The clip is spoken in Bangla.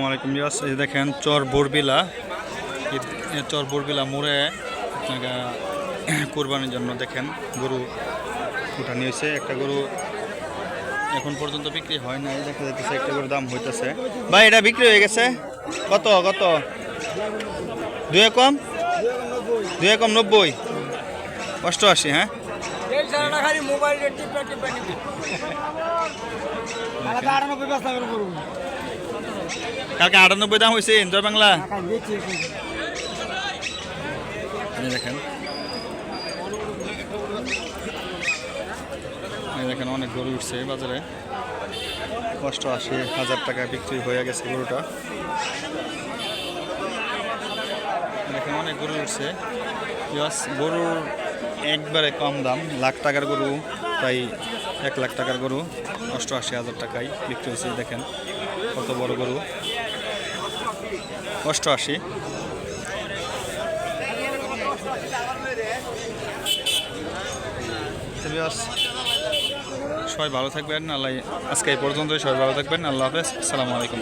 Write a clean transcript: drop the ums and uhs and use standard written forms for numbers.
আসসালামাইকুম ভিউয়ার্স, এই দেখেন চর বোরবিলা মোড়ে আপনারা কোরবানির জন্য দেখেন গরু উঠানি হয়েছে। একটা গরু এখন পর্যন্ত বিক্রি হয় নাই, দেখা যাচ্ছে একটা গরুর দাম হইতেছে। ভাই এটা বিক্রি হয়ে গেছে কত কত? দুই কম 90 88। হ্যাঁ, কালকে 98 দাম হয়েছে জয় বাংলা। দেখেন দেখেন অনেক গরু উঠছে বাজারে, 88,000 টাকা বিক্রি হয়ে গেছে গরুটা। দেখেন অনেক গরু উঠছে, গরুর একবারে কম দাম, লাখ টাকার গরু প্রায় 1 লাখ টাকার গরু 88,000 টাকায় বিক্রি হয়েছে। দেখেন কত বড় গরু, 88। সবাই ভালো থাকবেন, আল্লাহ আজকে এই পর্যন্তই। সবাই ভালো থাকবেন, আল্লাহ হাফেজ, আসসালামু আলাইকুম।